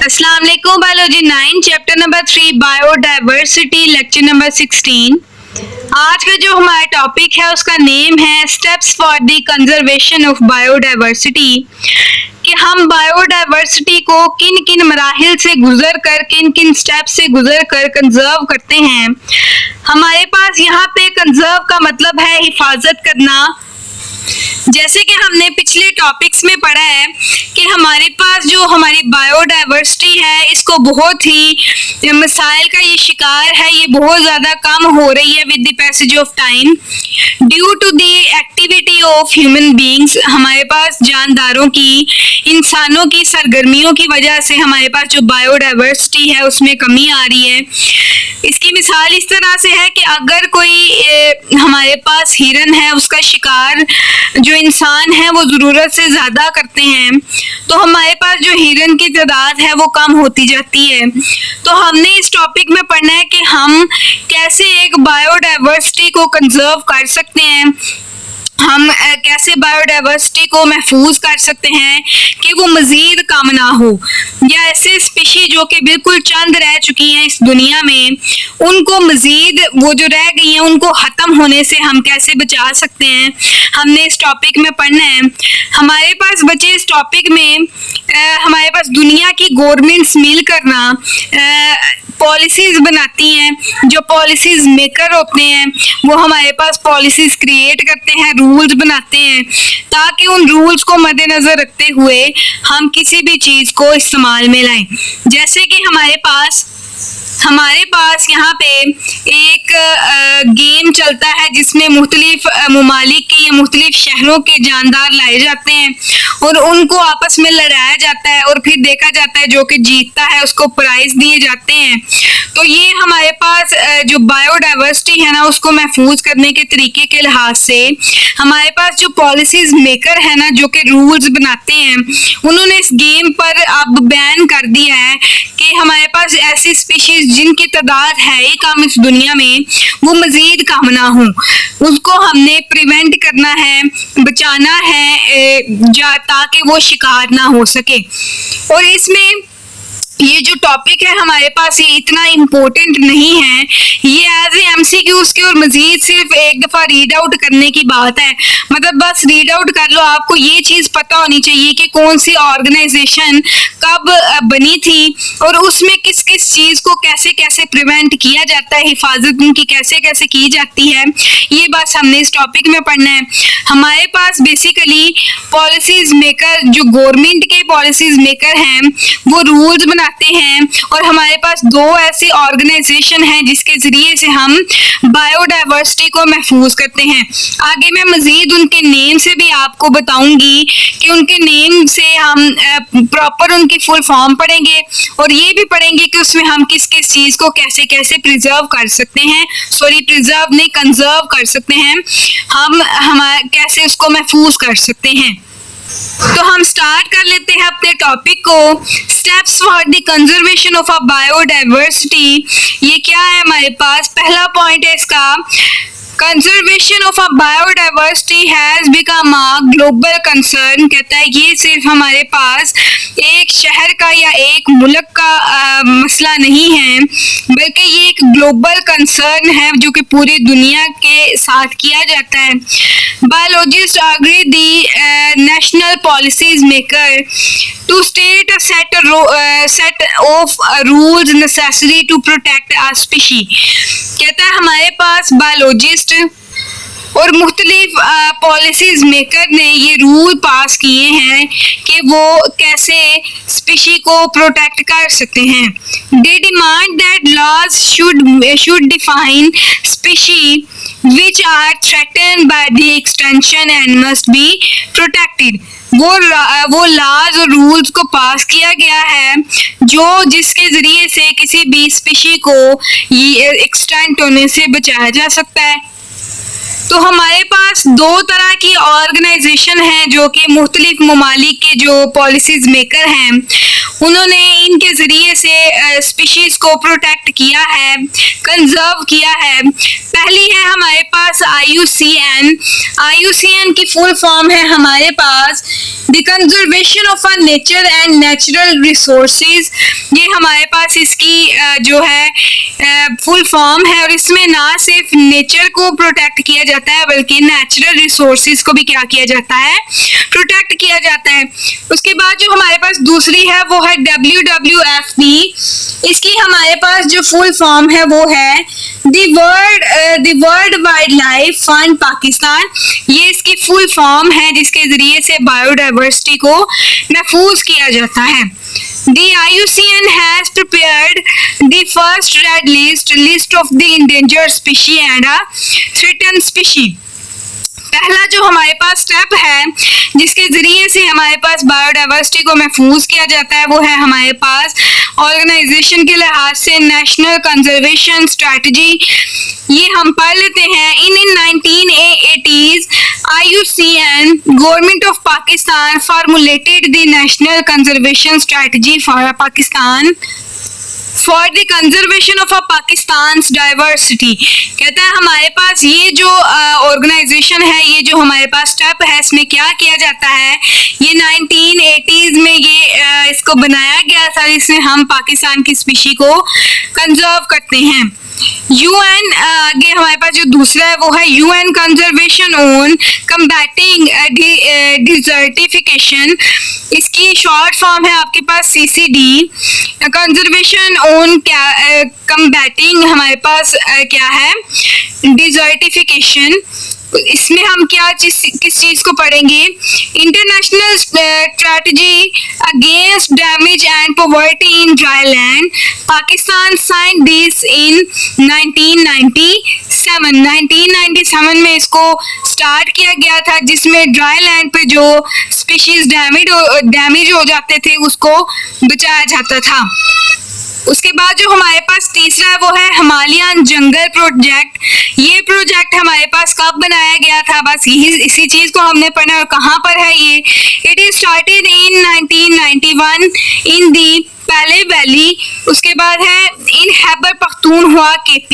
अस्सलाम वालेकुम। Biology 9 chapter number 3 biodiversity lecture number 16। आज का जो हमारा टॉपिक है उसका नेम है steps for the conservation of biodiversity, कि हम बायोडाइवर्सिटी को किन किन मराहिल से गुजर कर, किन किन स्टेप से गुजर कर कंजर्व करते हैं। हमारे पास यहाँ पे कंजर्व का मतलब है हिफाजत करना। जैसे कि हमने पिछले टॉपिक्स में पढ़ा है कि हमारे पास जो हमारी बायोडाइवर्सिटी है इसको बहुत ही मसाइल का ये शिकार है, ये बहुत ज़्यादा कम हो रही है with the passage of time due to the activity of human beings. हमारे पास जानदारों की, इंसानों की सरगर्मियों की वजह से हमारे पास जो बायोडाइवर्सिटी है उसमें कमी आ रही है। इसकी मिसाल इस तरह से है कि अगर कोई हमारे पास हिरन है, उसका शिकार जो इंसान है वो ज़रूरत से ज़्यादा करते हैं, तो हमारे पास जो हिरन की तादाद है वो कम होती जाती है। तो हमने इस टॉपिक में पढ़ना है कि हम कैसे एक बायोडाइवर्सिटी को कंजर्व कर सकते हैं, हम कैसे बायोडाइवर्सिटी को महफूज कर सकते हैं कि वो मज़ीद कम ना हो, या ऐसे स्पीशी जो कि बिल्कुल चंद रह चुकी हैं इस दुनिया में, उनको मज़ीद वो जो रह गई हैं उनको ख़त्म होने से हम कैसे बचा सकते हैं, हमने इस टॉपिक में पढ़ना है। हमारे पास बच्चे इस टॉपिक में हमारे पास दुनिया की गवर्नमेंट्स मिल करना पॉलिसीज़ बनाती हैं। जो पॉलिसीज़ मेकर होते हैं वो हमारे पास पॉलिसीज़ क्रिएट करते हैं, रूल्स बनाते हैं, ताकि उन रूल्स को मद्देनज़र रखते हुए हम किसी भी चीज़ को इस्तेमाल में लाएं। जैसे कि हमारे पास यहाँ पे एक गेम चलता है जिसमें मुख्तलिफ ममालिक के या मुख्तलिफ शहरों के जानदार लाए जाते हैं और उनको आपस में लड़ाया जाता है और फिर देखा जाता है जो कि जीतता है उसको प्राइज दिए जाते हैं। तो ये हमारे पास जो बायोडाइवर्सिटी है ना उसको महफूज करने के तरीके के लिहाज से हमारे पास जो पॉलिसीज मेकर है ना, जो कि रूल्स बनाते हैं, उन्होंने इस गेम पर अब बैन कर दिया है कि हमारे पास ऐसी स्पीशीज जिनकी तादाद है ही कम इस दुनिया में, वो मज़ीद कम ना हो, उसको हमने प्रिवेंट करना है, बचाना है ताकि वो शिकार ना हो सके। और इसमें ये जो टॉपिक है हमारे पास ये इतना इम्पोर्टेंट नहीं है, ये एज ए एमसीक्यूज की और मजीद सिर्फ एक दफ़ा रीड आउट करने की बात है। मतलब बस रीड आउट कर लो, आपको ये चीज़ पता होनी चाहिए कि कौन सी ऑर्गेनाइजेशन कब बनी थी और उसमें किस किस चीज़ को कैसे कैसे प्रिवेंट किया जाता है, हिफाजत उनकी कैसे कैसे की जाती है, ये बस हमने इस टॉपिक में पढ़ना है। हमारे पास बेसिकली पॉलिसीज मेकर, जो गवर्नमेंट के पॉलिसीज मेकर हैं, वो रूल्स बनाते हैं और हमारे पास दो ऐसी ऑर्गेनाइजेशन हैं जिसके जरिए से हम बायोडाइवर्सिटी को महफूज करते हैं। आगे मैं मजीद उनके नेम से भी आपको बताऊंगी कि उनके नेम से हम प्रॉपर उनकी फुल फॉर्म पढ़ेंगे और ये भी पढ़ेंगे कि उसमें हम किस किस चीज़ को कैसे कैसे प्रिजर्व कर सकते हैं, प्रिजर्व नहीं कंजर्व कर सकते हैं, हम कैसे उसको महफूज कर सकते हैं। तो हम स्टार्ट कर लेते हैं अपने टॉपिक को। Steps for the conservation of a biodiversity, ये क्या है हमारे पास? पहला पॉइंट है इसका, conservation of a biodiversity has become a global concern. कहता है ये सिर्फ हमारे पास एक शहर का या एक मुल्क का मसला नहीं है, बल्कि ये एक ग्लोबल कंसर्न है जो कि पूरी दुनिया के साथ किया जाता है। Biologist agree the national policies maker to state a set of rules necessary to protect a species। कहता है हमारे पास बायोलॉजिस्ट और मुख्तलिफ पॉलिसीज मेकर ने ये रूल पास किए हैं कि वो कैसे स्पीशी को प्रोटेक्ट कर सकते हैं। They demand that laws should define species which are threatened by the extinction and must be protected। वो लाज और रूल्स को पास किया गया है जो जिसके जरिए से किसी भी स्पीशी को ये एक्सटेंट होने से बचाया जा सकता है। तो हमारे पास दो तरह की ऑर्गेनाइजेशन है जो कि मुख्तलिफ ममालिक के जो पॉलिसीज मेकर हैं उन्होंने इनके ज़रिए से स्पीशीज़ को प्रोटेक्ट किया है, कंजर्व किया है। पहली है हमारे पास IUCN। IUCN की फुल फॉर्म है हमारे पास the conservation of a nature and natural resources. ये हमारे पास इसकी जो है फुल फॉर्म है और इसमें ना सिर्फ नेचर को प्रोटेक्ट किया जाता है बल्कि नेचुरल रिसोर्सेज को भी क्या किया जाता है, प्रोटेक्ट किया जाता है। उसके बाद जो हमारे पास दूसरी है वो है WWFP। इसकी हमारे पास जो फुल फॉर्म है वो है the world wild life fund Pakistan. ये इसकी फुल फॉर्म है जिसके जरिए से बायोडाइवर्सिटी को महफूज किया जाता है। The IUCN has prepared the first red list of the endangered species and a threatened species। पहला जो हमारे पास स्टेप है जिसके जरिए से हमारे पास बायोडाइवर्सिटी को महफूज किया जाता है वो है हमारे पास ऑर्गेनाइजेशन के लिहाज से नेशनल कंजर्वेशन स्ट्रेटजी। ये हम पढ़ लेते हैं। इन 1980s IUCN government of Pakistan formulated the national conservation strategy for Pakistan for the conservation of Pakistan's diversity. कहता है हमारे पास ये जो ऑर्गेनाइजेशन है, ये जो हमारे पास स्टेप है, इसमें क्या किया जाता है, ये 1980s में ये इसको बनाया गया था जिसमें हम पाकिस्तान की स्पीशी को कंजर्व करते हैं। UN आगे हमारे पास जो दूसरा है वो है UN conservation on combating desertification. इसकी शॉर्ट फॉर्म है आपके पास CCD। कंजर्वेशन ऑन क्या कम्बैटिंग हमारे पास क्या है, डिजर्टिफिकेशन। इसमें हम क्या किस चीज को पढ़ेंगे, international strategy against damage and poverty in dry land. Pakistan sign this in 1997। 1997 में इसको स्टार्ट किया गया था जिसमें ड्राई लैंड पे जो स्पीशीज डैमेज हो जाते थे उसको बचाया जाता था। उसके बाद जो हमारे पास तीसरा है वो है हिमालयन जंगल प्रोजेक्ट। ये प्रोजेक्ट हमारे पास कब बनाया गया था, बस यही इसी चीज को हमने पढ़ा। और कहाँ पर है ये, it is started in 1991 in the पहले वैली। उसके बाद है in Khyber Pakhtunkhwa KP।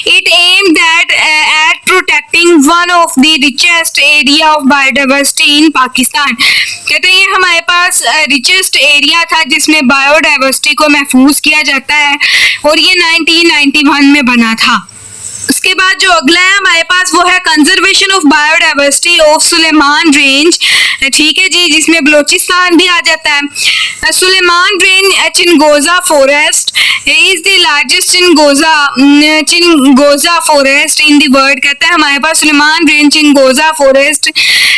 It aim that at protecting one of the richest area of biodiversity in Pakistan. कहते हैं ये हमारे पास रिचेस्ट एरिया था जिसमें बायोडाइवर्सिटी को महफूज किया जाता है और ये 1991 में बना था। उसके बाद जो अगला है हमारे पास वो है conservation of biodiversity of Suleman range. ठीक है जी, जिसमें बलोचिस्तान भी आ जाता है। Suleman range chilgoza forest is the largest chilgoza forest in the world. कहता है हमारे पास Suleman range chilgoza forest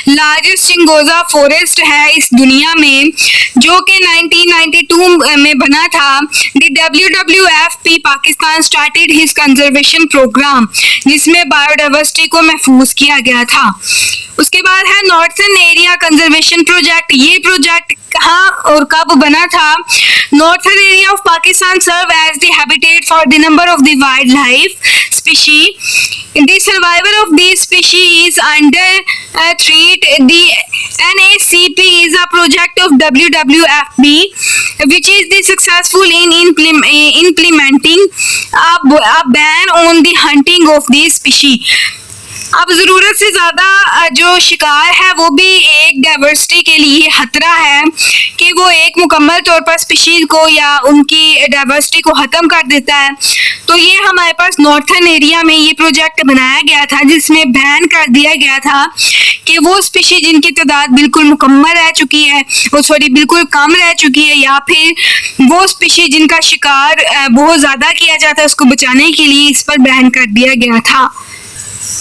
largest chilgoza forest है इस दुनिया में, जो कि 1992 में बना था। The WWFP Pakistan started his conservation programme जिसमें बायोडाइवर्सिटी को महफूज किया गया था। उसके बाद है नॉर्थर्न एरिया कंजर्वेशन प्रोजेक्ट। ये प्रोजेक्ट कहाँ और कब बना था, northern area of Pakistan serve as the habitat for the number of the wildlife species. The survival of these species is under threat. The NACP is a project of WWFP which is the successful in implementing a ban on the hunting of these species. अब ज़रूरत से ज़्यादा जो शिकार है वो भी एक डाइवर्सिटी के लिए खतरा है कि वो एक मुकम्मल तौर पर स्पीशीज को या उनकी डाइवर्सिटी को ख़त्म कर देता है। तो ये हमारे पास नॉर्थर्न एरिया में ये प्रोजेक्ट बनाया गया था जिसमें बैन कर दिया गया था कि वो स्पीशीज जिनकी तादाद बिल्कुल मुकम्मल रह चुकी है, वो थोड़ी बिल्कुल कम रह चुकी है, या फिर वो स्पीशीज जिनका शिकार बहुत ज़्यादा किया जाता है, उसको बचाने के लिए इस पर बैन कर दिया गया था।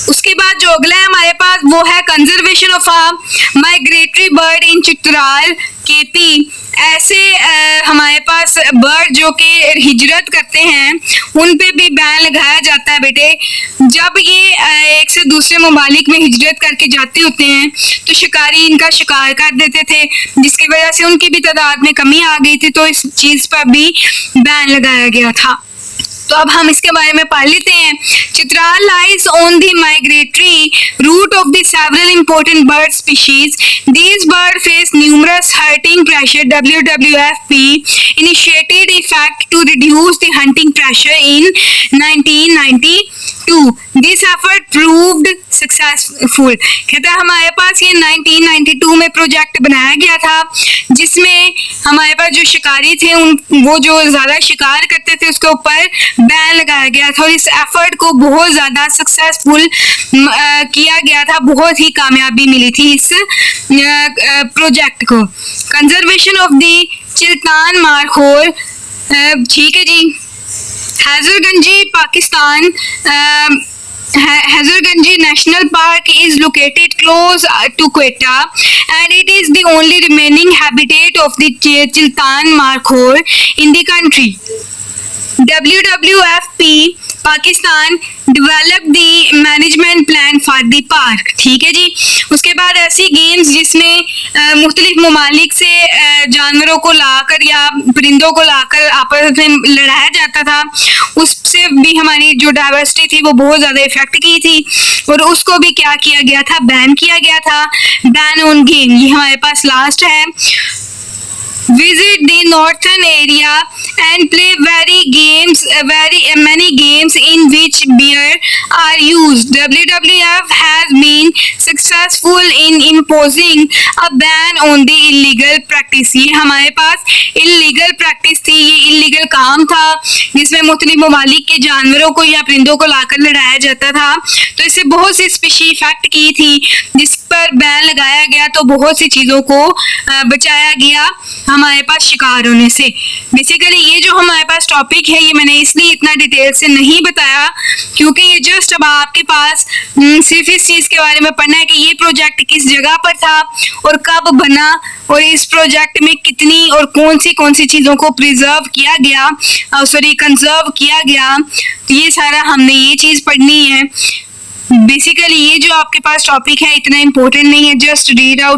उसके बाद जो अगला है हमारे पास वो है conservation of migratory bird in Chitral KP। ऐसे हमारे पास बर्ड जो कि हिजरत करते हैं उन पे भी बैन लगाया जाता है बेटे। जब ये एक से दूसरे ममालिक में हिजरत करके जाते होते हैं तो शिकारी इनका शिकार कर देते थे, जिसकी वजह से उनकी भी तादाद में कमी आ गई थी, तो इस चीज़ पर भी बैन लगाया गया था। तो अब हम इसके बारे में पढ़ लेते हैं। Chitral lies on the migratory route of the several important bird species. These birds face numerous hunting pressure. WWFP initiated effect to reduce the hunting pressure in 1992. This effort proved successful. कहता है हमारे पास ये 1992 में प्रोजेक्ट बनाया गया था जिसमें हमारे पास जो शिकारी थे वो जो ज्यादा शिकार करते थे उसके ऊपर बैन लगाया गया था और इस एफर्ट को बहुत ज्यादा सक्सेसफुल किया गया था, बहुत ही कामयाबी मिली थी इस प्रोजेक्ट को। कंजर्वेशन ऑफ द चिल्तान मारखोर, ठीक है जी। हैजरगंजी Pakistan, Hazarganji National Park is located close to Quetta and it is the only remaining habitat of the Chiltan Markhor in the country. WWFP Pakistan developed the management plan for the park, ठीक है जी। उसके बाद ऐसी games जिसमें मुख्तलिफ ममालिक से जानवरों को लाकर या परिंदों को लाकर आपस में लड़ाया जाता था, उससे भी हमारी जो डाइवर्सिटी थी वो बहुत ज़्यादा इफेक्ट की थी और उसको भी क्या किया गया था, बैन किया गया था। बैन ऑन गेम, ये हमारे पास लास्ट है। Visit the northern area and play many games in which bear are used. WWF has been successful in imposing a ban on the illegal practice. ये हमारे पास illegal practice थी, ये illegal काम था जिसमें मुख्तलिफ ममालिक के जानवरों को या परिंदों को लाकर लड़ाया जाता था, तो इससे बहुत सी स्पीशी इफेक्ट की थी जिस पर बैन लगाया गया, तो बहुत सी चीज़ों को बचाया गया हमारे पास शिकार होने से। बेसिकली ये जो हमारे पास टॉपिक है ये मैंने इसलिए इतना डिटेल से नहीं बताया क्योंकि ये जस्ट अब आपके पास सिर्फ इस चीज़ के बारे में पढ़ना है कि ये प्रोजेक्ट किस जगह पर था और कब बना और इस प्रोजेक्ट में कितनी और कौन सी चीज़ों को प्रिजर्व किया गया, कंजर्व किया गया, तो ये सारा हमने ये चीज़ पढ़नी है। बेसिकली ये जो आपके पास टॉपिक है इतना इम्पोर्टेंट नहीं है, जस्ट रीड आउट